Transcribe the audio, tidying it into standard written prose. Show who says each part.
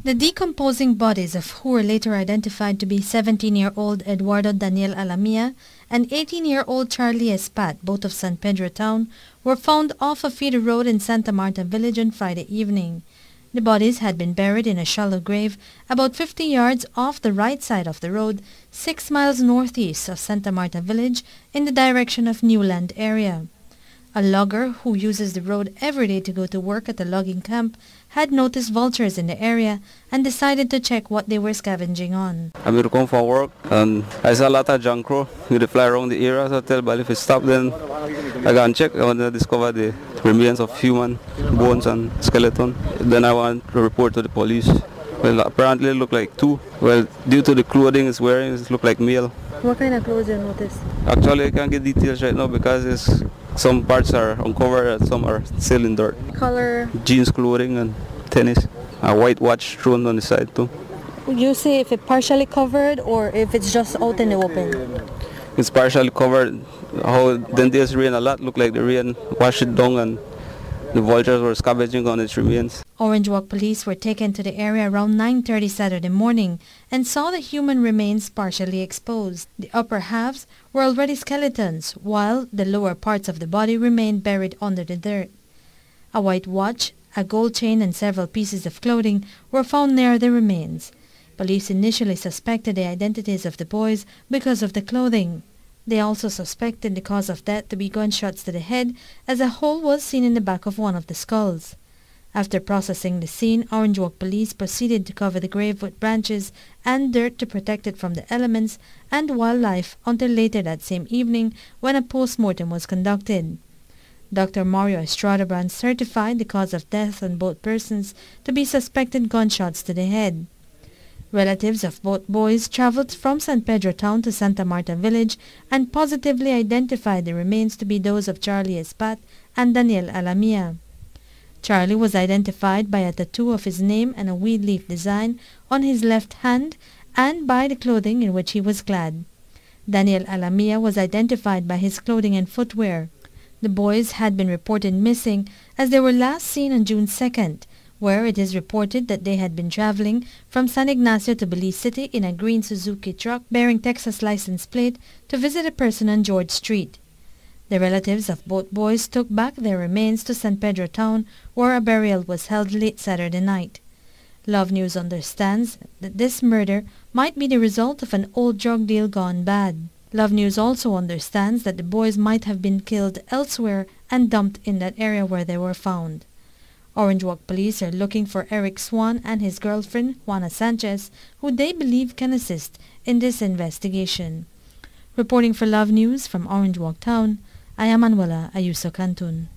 Speaker 1: The decomposing bodies of who were later identified to be 17-year-old Eduardo Daniel Alamia and 18-year-old Charlie Espat, both of San Pedro Town, were found off a feeder road in Santa Marta Village on Friday evening. The bodies had been buried in a shallow grave about 50 yards off the right side of the road, 6 miles northeast of Santa Marta Village in the direction of Newland area. A logger who uses the road every day to go to work at the logging camp had noticed vultures in the area and decided to check what they were scavenging on.
Speaker 2: I'm going to come from work and I saw a lot of junk crow. They fly around the area, so I tell Bali if it stop, then I go and check. I want to discover the remains of human bones and skeleton. Then I want to report to the police. Well, apparently it looked like two. Well, due to the clothing it's wearing, it looked like male.
Speaker 1: What kind of clothes you noticed?
Speaker 2: Actually, I can't get details right now because some parts are uncovered and some are still in dirt.
Speaker 1: Color?
Speaker 2: Jeans clothing and tennis. A white watch thrown on the side too.
Speaker 1: Would you say if it's partially covered or if it's just out in the open?
Speaker 2: It's partially covered. How then there's rain a lot, look like the rain washed it down and the vultures were scavenging on its remains.
Speaker 1: Orange Walk police were taken to the area around 9:30 Saturday morning and saw the human remains partially exposed. The upper halves were already skeletons, while the lower parts of the body remained buried under the dirt. A white watch, a gold chain and several pieces of clothing were found near the remains. Police initially suspected the identities of the boys because of the clothing. They also suspected the cause of death to be gunshots to the head, as a hole was seen in the back of one of the skulls. After processing the scene, Orange Walk police proceeded to cover the grave with branches and dirt to protect it from the elements and wildlife until later that same evening when a post-mortem was conducted. Dr. Mario Estradabrand certified the cause of death on both persons to be suspected gunshots to the head. Relatives of both boys traveled from San Pedro Town to Santa Marta Village and positively identified the remains to be those of Charlie Espat and Daniel Alamia. Charlie was identified by a tattoo of his name and a weed leaf design on his left hand and by the clothing in which he was clad. Daniel Alamia was identified by his clothing and footwear. The boys had been reported missing as they were last seen on June 2nd, where it is reported that they had been traveling from San Ignacio to Belize City in a green Suzuki truck bearing Texas license plate to visit a person on George Street. The relatives of both boys took back their remains to San Pedro Town, where a burial was held late Saturday night. Love News understands that this murder might be the result of an old drug deal gone bad. Love News also understands that the boys might have been killed elsewhere and dumped in that area where they were found. Orange Walk police are looking for Eric Swan and his girlfriend, Juana Sanchez, who they believe can assist in this investigation. Reporting for Love News from Orange Walk Town, I am Manuela Ayuso Cantun.